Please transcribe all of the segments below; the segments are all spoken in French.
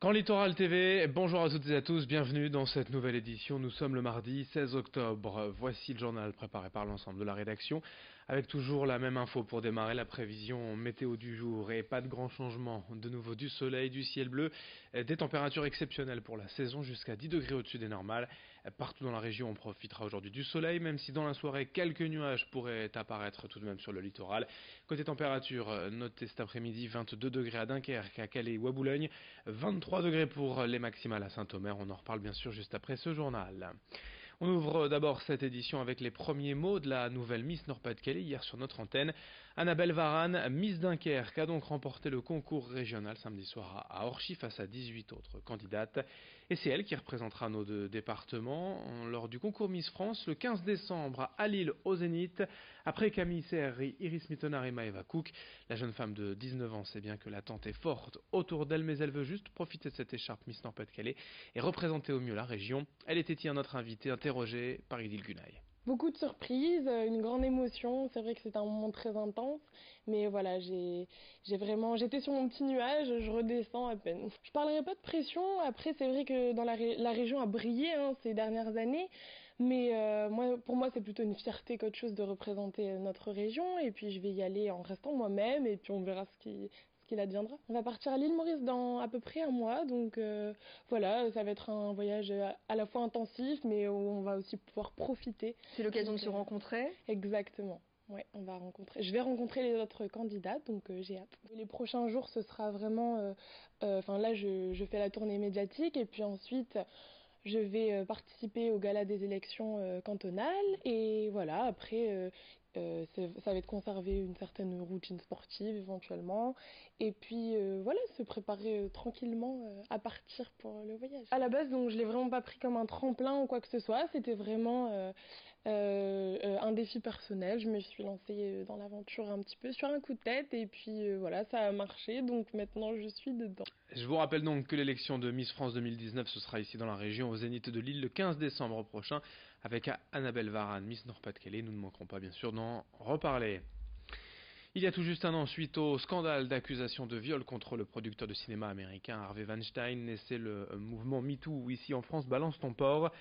Grand Littoral TV, bonjour à toutes et à tous, bienvenue dans cette nouvelle édition. Nous sommes le mardi 16 octobre. Voici le journal préparé par l'ensemble de la rédaction, avec toujours la même info pour démarrer, la prévision météo du jour et pas de grand changement. De nouveau du soleil, du ciel bleu, des températures exceptionnelles pour la saison jusqu'à 10 degrés au-dessus des normales. Partout dans la région, on profitera aujourd'hui du soleil, même si dans la soirée, quelques nuages pourraient apparaître tout de même sur le littoral. Côté température, notez cet après-midi 22 degrés à Dunkerque, à Calais ou à Boulogne, 23 degrés pour les maximales à Saint-Omer. On en reparle bien sûr juste après ce journal. On ouvre d'abord cette édition avec les premiers mots de la nouvelle Miss Nord-Pas-de-Calais hier sur notre antenne. Annabelle Varane, Miss Dunkerque, a donc remporté le concours régional samedi soir à Orchy face à 18 autres candidates. Et c'est elle qui représentera nos deux départements lors du concours Miss France le 15 décembre à Lille au Zénith. Après Camille Serri, Iris Mittenard et Maëva Cook, la jeune femme de 19 ans sait bien que l'attente est forte autour d'elle, mais elle veut juste profiter de cette écharpe Miss Nord-Pas-de-Calais et représenter au mieux la région. Elle était hier notre invitée interrogée par Idil Gunaï. Beaucoup de surprises, une grande émotion. C'est vrai que c'était un moment très intense, mais voilà, j'étais sur mon petit nuage, je redescends à peine. Je parlerai pas de pression. Après, c'est vrai que la région a brillé ces dernières années, mais pour moi, c'est plutôt une fierté qu'autre chose de représenter notre région. Et puis, je vais y aller en restant moi-même, et puis on verra ce qu'il adviendra. On va partir à l'île Maurice dans à peu près un mois, donc voilà, ça va être un voyage à la fois intensif, mais où on va aussi pouvoir profiter. C'est l'occasion de se rencontrer. Exactement. Ouais, je vais rencontrer les autres candidats, donc j'ai hâte. Les prochains jours, ce sera vraiment, là, je fais la tournée médiatique, et puis ensuite, je vais participer au gala des élections cantonales, et voilà, après, ça va être conserver une certaine routine sportive éventuellement, et puis voilà, se préparer tranquillement à partir pour le voyage. À la base, donc, je l'ai vraiment pas pris comme un tremplin ou quoi que ce soit, c'était vraiment un défi personnel. Je me suis lancée dans l'aventure un petit peu sur un coup de tête, et puis voilà, ça a marché, donc maintenant je suis dedans. Je vous rappelle donc que l'élection de Miss France 2019, ce sera ici dans la région, au Zénith de Lille, le 15 décembre prochain, avec Annabelle Varane, Miss Nord-Pas-de-Calais. Nous ne manquerons pas, bien sûr, d'en reparler. Il y a tout juste un an, suite au scandale d'accusation de viol contre le producteur de cinéma américain Harvey Weinstein, naissait le mouvement MeToo, où ici en France, balance ton porc.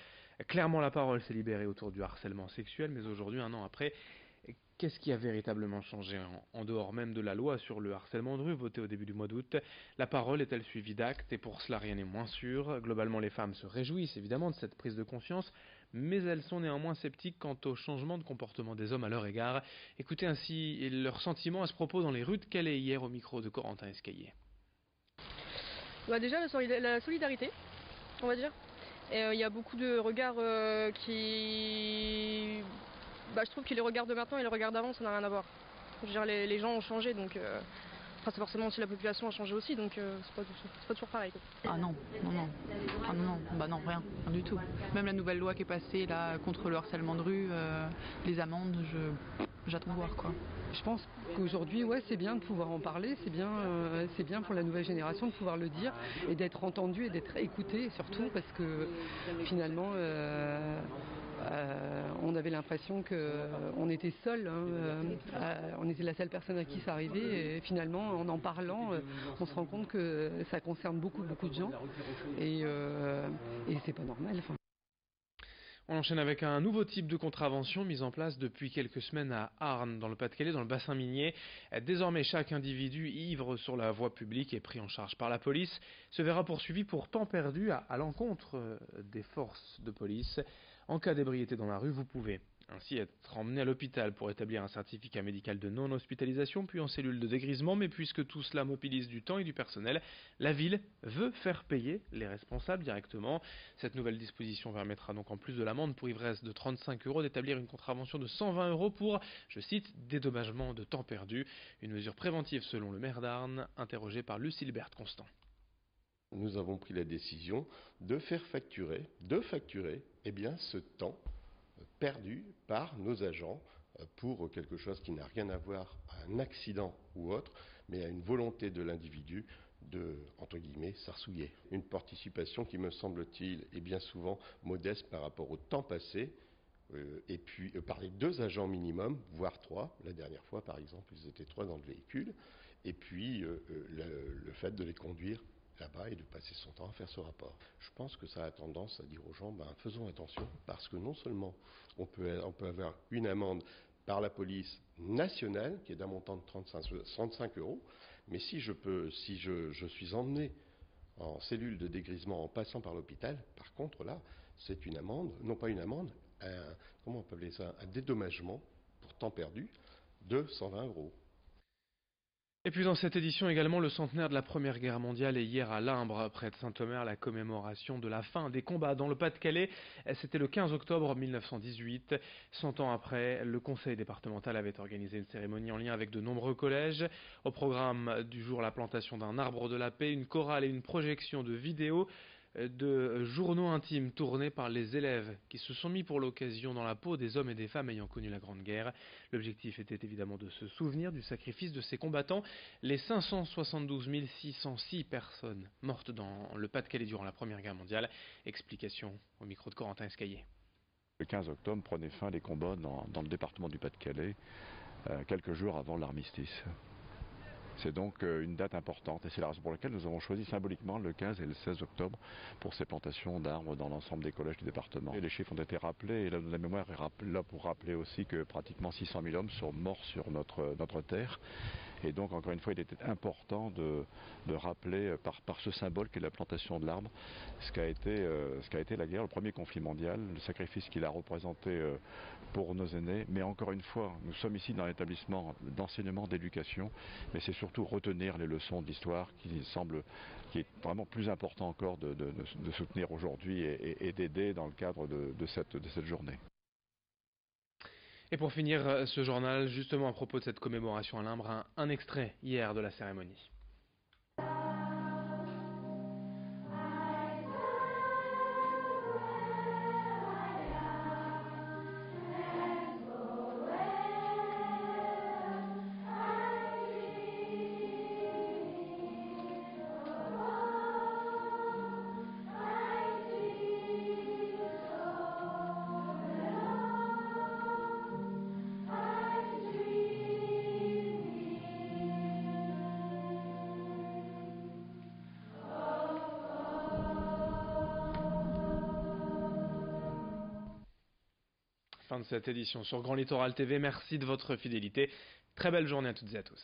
Clairement, la parole s'est libérée autour du harcèlement sexuel, mais aujourd'hui, un an après, qu'est-ce qui a véritablement changé en dehors même de la loi sur le harcèlement de rue votée au début du mois d'août? La parole est-elle suivie d'actes? Et pour cela, rien n'est moins sûr. Globalement, les femmes se réjouissent évidemment de cette prise de conscience, mais elles sont néanmoins sceptiques quant au changement de comportement des hommes à leur égard. Écoutez ainsi leurs sentiments à ce propos dans les rues de Calais hier au micro de Corentin Escaillé. Déjà la solidarité, on va dire. Il y a beaucoup de regards qui... je trouve que les regards de maintenant et les regards d'avant, ça n'a rien à voir. Je veux dire, les gens ont changé, donc... c'est forcément aussi la population a changé aussi, donc c'est pas toujours pareil, quoi. Ah non, non. Ah non, non, rien du tout. Même la nouvelle loi qui est passée là contre le harcèlement de rue, les amendes, j'attends de voir quoi. Je pense qu'aujourd'hui, c'est bien de pouvoir en parler, c'est bien pour la nouvelle génération de pouvoir le dire et d'être entendu et d'être écouté surtout parce que finalement on avait l'impression qu'on était seul, on était la seule personne à qui ça arrivait et finalement en parlant on se rend compte que ça concerne beaucoup de gens et c'est pas normal. On enchaîne avec un nouveau type de contravention mis en place depuis quelques semaines à Arnes, dans le Pas-de-Calais, dans le bassin minier. Désormais, chaque individu ivre sur la voie publique est pris en charge par la police, se verra poursuivi pour temps perdu à l'encontre des forces de police. En cas d'ébriété dans la rue, vous pouvez ainsi être emmené à l'hôpital pour établir un certificat médical de non-hospitalisation, puis en cellule de dégrisement, mais puisque tout cela mobilise du temps et du personnel, la ville veut faire payer les responsables directement. Cette nouvelle disposition permettra donc en plus de l'amende pour ivresse de 35 € d'établir une contravention de 120 € pour, je cite, dédommagement de temps perdu, une mesure préventive selon le maire d'Arnes, interrogé par Lucilbert Constant. Nous avons pris la décision de facturer ce temps perdu par nos agents pour quelque chose qui n'a rien à voir à un accident ou autre, mais à une volonté de l'individu de, entre guillemets, s'arsouiller. Une participation qui, me semble-t-il, est bien souvent modeste par rapport au temps passé, et puis par les 2 agents minimum, voire 3. La dernière fois, par exemple, ils étaient 3 dans le véhicule, et puis le fait de les conduire là-bas et de passer son temps à faire ce rapport. Je pense que ça a tendance à dire aux gens, faisons attention, parce que non seulement on peut avoir une amende par la police nationale, qui est d'un montant de 35 €, mais si je suis emmené en cellule de dégrisement en passant par l'hôpital, par contre là, c'est une amende, non pas une amende, comment on peut appeler ça, un dédommagement pour temps perdu de 120 €. Et puis dans cette édition également, le centenaire de la Première Guerre mondiale et hier à Limbre, près de Saint-Omer, la commémoration de la fin des combats dans le Pas-de-Calais. C'était le 15 octobre 1918. 100 ans après, le conseil départemental avait organisé une cérémonie en lien avec de nombreux collèges. Au programme du jour, la plantation d'un arbre de la paix, une chorale et une projection de vidéos de journaux intimes tournés par les élèves qui se sont mis pour l'occasion dans la peau des hommes et des femmes ayant connu la Grande Guerre. L'objectif était évidemment de se souvenir du sacrifice de ces combattants, les 572 606 personnes mortes dans le Pas-de-Calais durant la Première Guerre mondiale. Explication au micro de Corentin Escaillé. Le 15 octobre prenait fin les combats dans le département du Pas-de-Calais, quelques jours avant l'armistice. C'est donc une date importante et c'est la raison pour laquelle nous avons choisi symboliquement le 15 et le 16 octobre pour ces plantations d'arbres dans l'ensemble des collèges du département. Et les chiffres ont été rappelés et la mémoire est là pour rappeler aussi que pratiquement 600 000 hommes sont morts sur notre terre. Et donc, encore une fois, il était important de rappeler par ce symbole qu'est la plantation de l'arbre, ce qu'a été la guerre, le premier conflit mondial, le sacrifice qu'il a représenté pour nos aînés. Mais encore une fois, nous sommes ici dans l'établissement d'enseignement, d'éducation, mais c'est surtout retenir les leçons de l'histoire qui est vraiment plus important encore de soutenir aujourd'hui et d'aider dans le cadre de cette journée. Et pour finir ce journal, justement à propos de cette commémoration à Limbre, un extrait hier de la cérémonie. Fin de cette édition sur Grand Littoral TV. Merci de votre fidélité. Très belle journée à toutes et à tous.